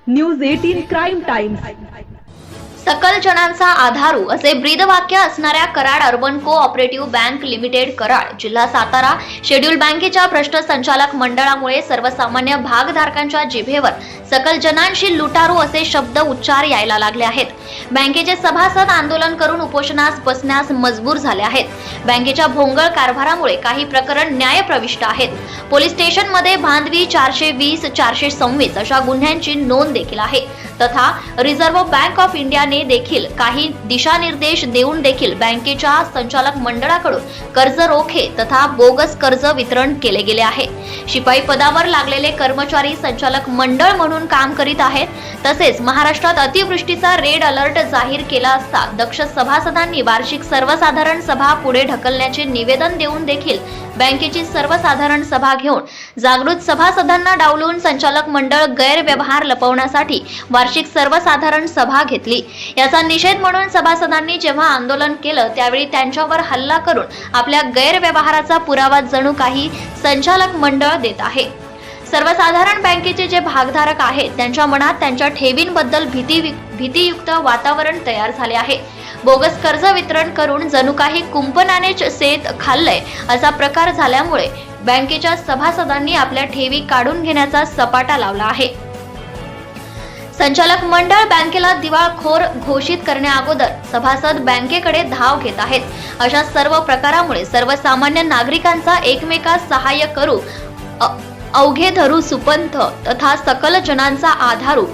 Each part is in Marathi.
News 18 crime times. सकल जनांचा आधारू असे ब्रीदवाक्य असणाऱ्या Karad urban cooperative bank limited Karad जिल्हा सातारा शेड्यूल बँकेच्या भ्रष्ट संचालक मंडळामुळे सर्वसामान्य भागधारकांच्या जिभेवर सकल जनांशी लुटारू असे शब्द उच्चार यायला लागले आहेत. बँकेचे सभासद आंदोलन करून उपोषणास बसण्यास मजबूर झाले आहेत. बँकेच्या भोंगळ कारभारामुळे काही प्रकरण न्यायप्रविष्ट आहेत. पोलीस स्टेशनमध्ये भांडवी 420 426 अशा गुन्ह्यांची नोंद देखील आहे. तथा रिझर्व्ह बँक ऑफ इंडियाने देखील काही दिशानिर्देश देऊन देखील बँकेच्या संचालक मंडळाकडून कर्ज रोखे तथा बोगस कर्ज वितरण केले गेले आहे. शिपाई पदावर लागलेले कर्मचारी संचालक मंडळ म्हणून काम करीत आहेत. तसेच महाराष्ट्रात अतिवृष्टीचा रेड अलर्ट जाहीर केला असता दक्ष सभासदांनी वार्षिक सर्वसाधारण सभा पुढे ढकलण्याचे निवेदन देऊन देखील बँकेची सर्वसाधारण सभा घेऊन जागृत सभासदांना डावलून संचालक मंडळ गैरव्यवहार लपवण्यासाठी वार्षिक सर्वसाधारण सभा घेतली. याचा निषेध म्हणून सभासदांनी जेव्हा आंदोलन केलं त्यावेळी त्यांच्यावर हल्ला करून आपल्या गैरव्यवहाराचा पुरावा जणू काही संचालक मंडळ देत आहे. सर्वसाधारण बँकेचे जे भागधारक आहेत त्यांच्या मनात त्यांच्या ठेवींबद्दल भीतीयुक्त वातावरण तयार झाले आहे. बोगस कर्ज वितरण करून जणू काही कुंपणानेच सेत खाल्लंय असा प्रकार झाल्यामुळे बँकेच्या सभासदांनी आपल्या ठेवी काढून घेण्याचा सपाटा लावला आहे. संचालक मंडळ बँकेला दिवाळखोर घोषित करण्या अगोदर सभासद बँकेकडे धाव घेत आहेत. अशा सर्व प्रकारामुळे सर्वसामान्य नागरिकांचा एकमेकास सहाय्य करू अवघे धरू सुपंथ तथा सकल जनांचा आधारू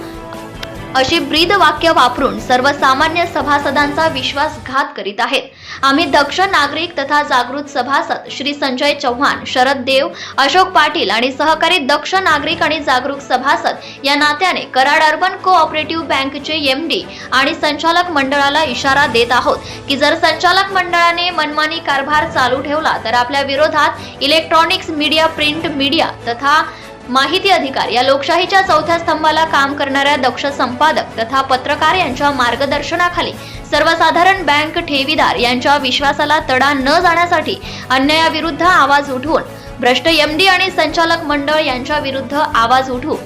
अशी ब्रीद वाक्य वापरून सर्वसामान्य सभासदांचा विश्वासघात करीत आहेत. आम्ही दक्ष नागरिक तथा जागृत सभासद श्री संजय चव्हाण, शरद देव, अशोक पाटील आणि सहकारी दक्ष नागरिक आणि जागरूक सभासद या नात्याने कराड अर्बन कोऑपरेटिव्ह बँकचे एमडी आणि संचालक मंडळाला इशारा देत आहोत की जर संचालक मंडळाने मनमानी कारभार चालू ठेवला तर आपल्या विरोधात इलेक्ट्रॉनिक्स मीडिया, प्रिंट मीडिया तथा माहिती अधिकार या लोकशाहीच्या चौथ्या स्तंभाला काम करणाऱ्या दक्ष संपादक तथा पत्रकार यांच्या मार्गदर्शनाखाली सर्वसाधारण बँक ठेवीदार यांच्या विश्वासाला तडा न जाण्यासाठी अन्यायाविरुद्ध आवाज उठवून भ्रष्ट एमडी आणि संचालक मंडळ यांच्या विरुद्ध आवाज उठवू.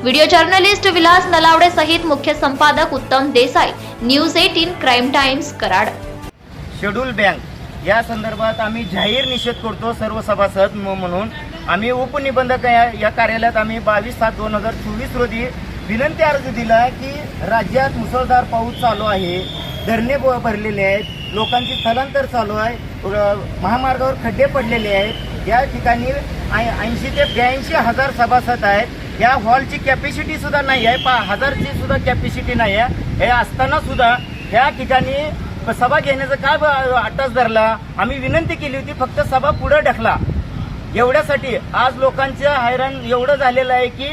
व्हिडिओ जर्नलिस्ट विलास नलावडे सहित मुख्य संपादक उत्तम Desai, news 18 crime times Karad. Schedule bank या संदर्भात आम्ही जाहीर निषेध करतो. सर्व सभासद म्हणून आम्ही उपनिबंधक या कार्यालयात आम्ही 22/7/2024 रोजी विनंती अर्ज दिला की राज्यात मुसळधार पाऊस चालू आहे, धरणे भरलेले आहेत, लोकांची स्थलांतर चालू आहे, महामार्गावर खड्डे पडलेले आहेत. या ठिकाणी 80 ते 82 हजार सभासद आहेत. या हॉलची कॅपॅसिटी सुद्धा नाही आहे, 1000ची सुद्धा कॅपॅसिटी नाही आहे. हे असताना सुद्धा या ठिकाणी सभा घेण्याचा काय अट्टास धरला. आम्ही विनंती केली होती, फक्त सभा पुढे ढकला. एवढ्यासाठी आज लोकांचं हैराण एवढं झालेलं आहे की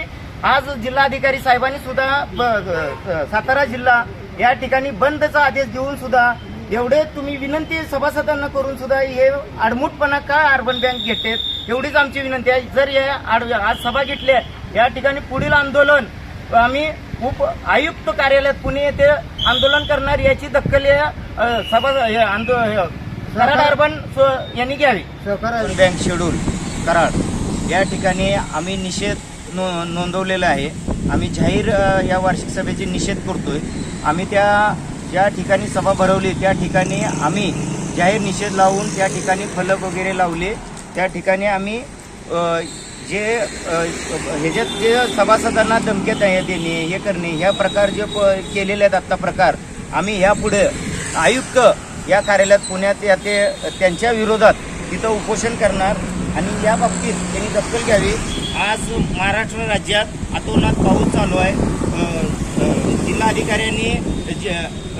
आज जिल्हाधिकारी साहेबांनी सुद्धा सातारा जिल्हा या ठिकाणी बंदचा आदेश देऊन सुद्धा एवढे तुम्ही विनंती सभासदांना करून सुद्धा हे आडमुठपणा का अर्बन बँक घेते, एवढीच आमची विनंती आहे. जर आज सभा घेतल्या या ठिकाणी पुढील आंदोलन आम्ही आयुक्त कार्यालयात पुणे येथे आंदोलन करणार याची दखल कराड अर्बन यांनी घ्यावी. बँक शेड्यूल कराड या ठिकाणी आम्ही निषेध नोंदवलेला आहे. आम्ही जाहीर या वार्षिक सभेचे निषेध करतोय. आम्ही ज्या ठिकाणी सभा भरवली त्या ठिकाणी आम्ही जाहीर निषेध लावून त्या ठिकाणी फलक वगैरे लावले. त्या ठिकाणी आम्ही ह्याच्यात जे सभासदांना धमक्या देणे, हे करणे, ह्या प्रकार जे केलेले आहेत आत्ता प्रकार आम्ही ह्यापुढे आयुक्त या कार्यालयात पुण्यात त्यांच्या विरोधात तिथं उपोषण करणार आणि या बाबतीत त्यांनी दखल घ्यावी. आज महाराष्ट्र राज्यात अतोनात पाऊस चालू आहे. जिल्हाधिकाऱ्यांनी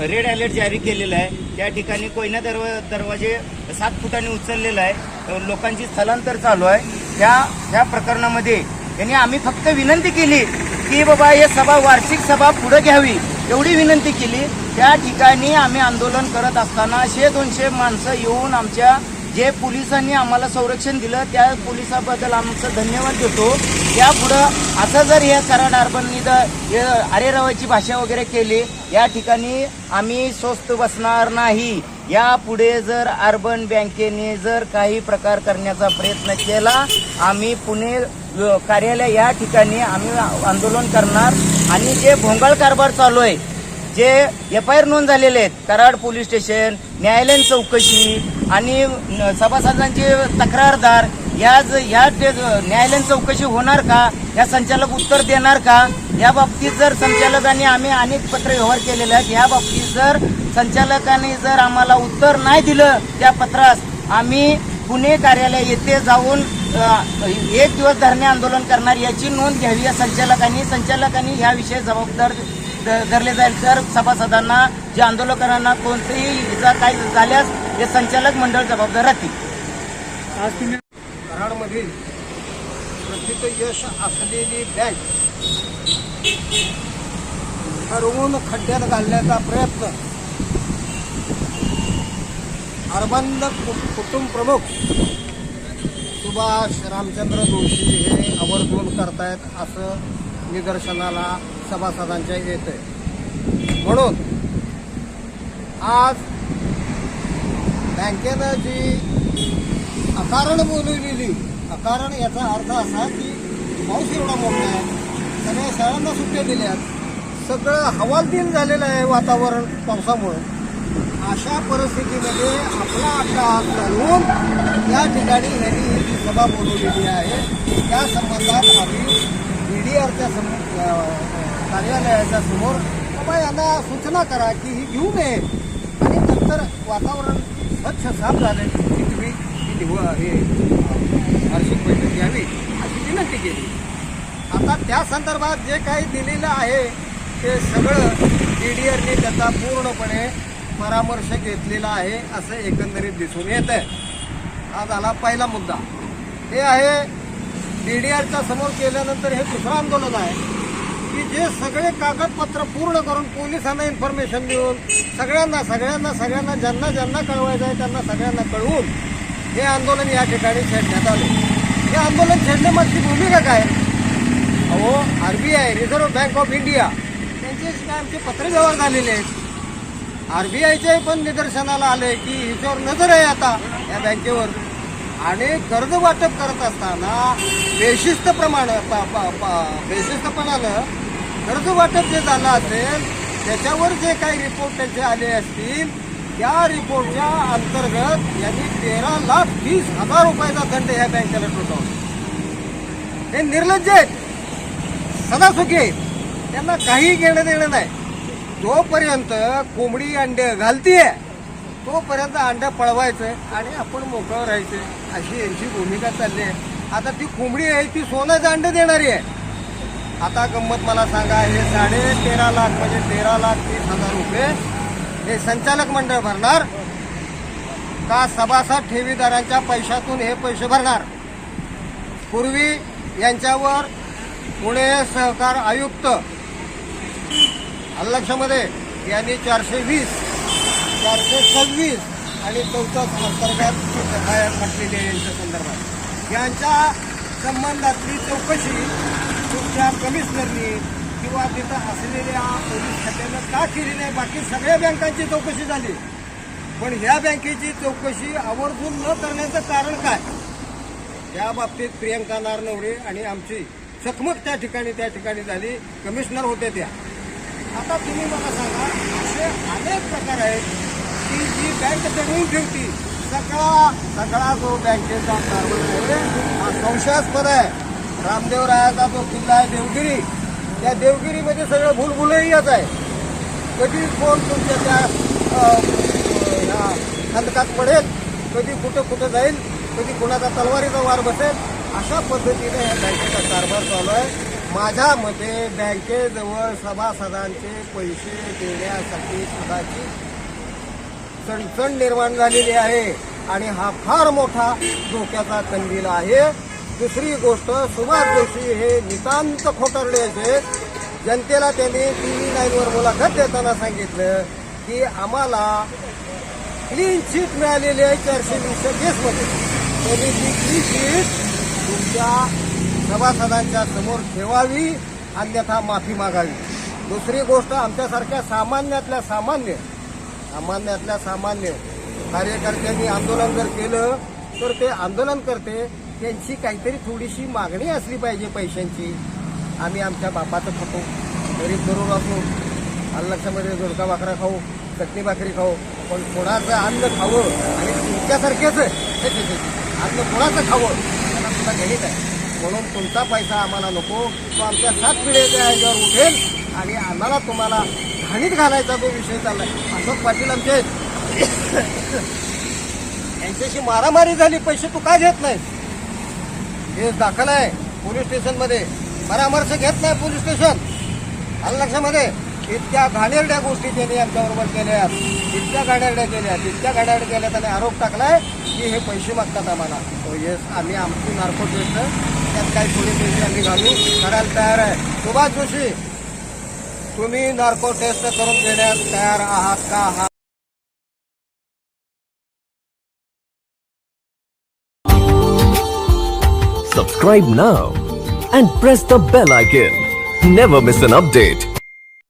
रेड अलर्ट जारी केलेला आहे. त्या ठिकाणी कोयना दरवाजे 7 फुटांनी उचललेला आहे. लोकांची स्थलांतर चालू आहे. त्या प्रकरणामध्ये त्यांनी आम्ही फक्त विनंती केली की बाबा हे वार्षिक सभा पुढे घ्यावी एवढी विनंती केली. त्या ठिकाणी आम्ही आंदोलन करत असताना 100-200 माणसं येऊन आमच्या जे पोलिसांनी आम्हाला संरक्षण दिलं त्या पोलिसाबद्दल आमचं धन्यवाद देतो. त्यापुढं असं जर हे कराड अर्बननी अरेरावाची भाषा वगैरे केली या ठिकाणी आम्ही स्वस्थ बसणार नाही. यापुढे जर अर्बन बँकेने जर काही प्रकार करण्याचा प्रयत्न केला आम्ही पुणे कार्यालय या ठिकाणी आम्ही आंदोलन करणार आणि जे भोंगळ कारभार चालू आहे, जे FIR नोंद झालेले आहेत, कराड पोलीस स्टेशन, न्यायालयीन चौकशी आणि सभासदांचे तक्रारदार या न्यायालयीन चौकशी होणार का, या संचालक उत्तर देणार का, या बाबतीत जर संचालकांनी आम्ही अनेक पत्रव्यवहार केलेले आहेत, या बाबतीत जर संचालकांनी जर आम्हाला उत्तर नाही दिलं त्या पत्रास, आम्ही पुणे कार्यालय येथे जाऊन 1 दिवस धरणे आंदोलन करणार, याची नोंद घ्यावी या संचालकांनी याविषयी जबाबदार धरले जाईल. तर सभासदांना जे आंदोलकांना कोणतेही इजा काय झाल्यास हे संचालक मंडळ जबाबदार राहतील. आज तुम्ही कराडमधील प्रथित यश असलेली बँक ठरवून खड्ड्यात घालण्याचा प्रयत्न अर्बन कुटुंब प्रमुख सुभाष रामचंद्र जोशी हे आवर्जून करतायत असं निदर्शनाला सभासदांच्या येत आहे. म्हणून आज बँकेनं जी अकारण बोलवलेली, अकारण याचा अर्थ असा की पाऊस एवढा मोठा आहे, सगळ्या शाळांना सुट्ट्या दिल्यात, सगळं हवालदिल झालेलं आहे वातावरण पावसामुळं. अशा परिस्थितीमध्ये आपला अड्डा चालवून या ठिकाणी यांनी ही जी सभा बोलवलेली आहे त्या संबंधात आम्ही BDRच्या कार्यालयाच्या समोर बाबा यांना सूचना करा की ही घेऊ नये आणि नंतर वातावरण स्वच्छ साफ झाले की तुम्ही ही वार्षिक बैठक घ्यावी अशी विनंती केली. आता त्या संदर्भात जे काही दिलेलं आहे ते सगळं BDRने त्याचा पूर्णपणे परामर्श घेतलेला आहे असं एकंदरीत दिसून येत आहे. हा झाला पहिला मुद्दा. हे आहे BDRच्या समोर केल्यानंतर हे दुसरं आंदोलन आहे की जे सगळे कागदपत्र पूर्ण करून पोलिसांना इन्फॉर्मेशन देऊन सगळ्यांना ज्यांना कळवायचं आहे त्यांना सगळ्यांना कळवून हे आंदोलन या ठिकाणी छेडण्यात आले. हे आंदोलन छेडण्यामागची भूमिका काय? अहो, RBI reserve bank of India यांचे काय आमचे पत्रव्यवहार झालेले आहेत. RBIचे पण निदर्शनाला आले की हिच्यावर नजर आहे आता या बँकेवर आणि कर्ज वाटप करत असताना बेशिस्तपणानं कर्ज वाटप जे झालं असेल त्याच्यावर जे काही रिपोर्ट त्यांचे आले असतील त्या रिपोर्टच्या अंतर्गत यांनी 13,30,000 रुपयाचा दंड ह्या बँकेला ठोठावला. हे निर्लज्ज आहेत, सदासुखी आहेत, त्यांना काही घेणं देणं नाही. जोपर्यंत कोंबडी अंडे घालतीये तोपर्यंत अंडे पळवायचं आणि आपण मोकळं राहायचं अशी यांची भूमिका चालली आहे. आता ती कोंबडी आहे ती सोन्याचं अंडे देणारी आहे. आता गंमत मला सांगा, हे 13.5 लाख म्हणजे 13,30,000 रुपये हे संचालक मंडळ भरणार का सभासद ठेवीदारांच्या पैशातून हे पैसे भरणार? पूर्वी यांच्यावर पुणे सहकार आयुक्त लक्षामध्ये यांनी 420, 426 आणि 34 अंतर्गत FIR म्हटलेली आहे यांच्या संदर्भात. यांच्या संबंधातली चौकशी तुमच्या कमिशनरनी किंवा तिथं असलेल्या पोलीस खात्यानं का केली नाही? बाकी सगळ्या बँकांची चौकशी झाली, पण ह्या बँकेची चौकशी आवर्जून न करण्याचं कारण काय? त्या बाबतीत प्रियंका नारनवरे आणि आमची चकमक त्या ठिकाणी झाली. कमिशनर होते त्या. आता तुम्ही मला सांगा, असे अनेक प्रकार आहेत की जी बँक दडवून ठेवती. सगळा जो बँकेचा कारभार हा संशयास्पद आहे. रामदेवरायाचा जो किल्ला आहे देवगिरी, त्या देवगिरीमध्ये सगळं भूलभुलैयाच आहे. कधी कोण तुमच्या त्या खंदकात पडेल, कधी कुठं जाईल, कधी कुणाचा तलवारीचा वार बसेल, अशा पद्धतीने या बँकेचा कारभार चालू आहे. माझ्या मते बँकेजवळ सभासदांचे पैसे देण्यासाठी सुद्धाची चणचण निर्माण झालेली आहे आणि हा फार मोठा धोक्याचा कंदील आहे. दुसरी गोष्ट, सुभाष जोशी हे नितांत खोटरड्याचे. जनतेला त्यांनी TV9 वर मुलाखत देताना सांगितलं की आम्हाला क्लीन चिट मिळालेली आहे 420 केसमध्ये. त्यांनी ती क्लीन चिट तुमच्या सभासदांच्या समोर ठेवावी, अन्यथा माफी मागावी. दुसरी गोष्ट, आमच्यासारख्या सामान्यातल्या सामान्य कार्यकर्त्यांनी आंदोलन जर केलं तर ते आंदोलन करते त्यांची काहीतरी थोडीशी मागणी असली पाहिजे पैशांची. आम्ही आमच्या बापाचं खातो, गरीब जरूर असो, लक्षामध्ये झुणका भाकरा खाऊ, चटणी भाकरी खाऊ, पण कोणाचं अन्न खावं आणि तुमच्यासारखेच अन्न कोणाचं खावं त्याला सुद्धा गणित आहे. म्हणून तुमचा पैसा आम्हाला नको, तो आमच्या 7 पिढीच्या ह्याच्यावर उठेल आणि आम्हाला तुम्हाला घाणीत घालायचा जो विषय चाललाय. अशोक पाटील आमचे यांच्याशी मारामारी झाली, पैसे तू का घेत नाही? केस दाखल आहे पोलीस स्टेशनमध्ये, परामर्श घेत नाही पोलीस स्टेशन. आलं लक्षामध्ये? इतक्या घाणेरड्या गोष्टी त्यांनी आमच्याबरोबर केल्या, इतक्या घाणेरड्या केल्यात आणि आरोप टाकलाय की हे पैसे मागतात आम्हाला. तो येस, आम्ही आमची नार्को टेस्ट त्यात काही थोडे पैसे आम्ही घालू करायला तयार आहे. सुभाष जोशी, तुम्ही नार्को टेस्ट करून देण्यास तयार आहात का? Subscribe now and press the bell icon. Never miss an update.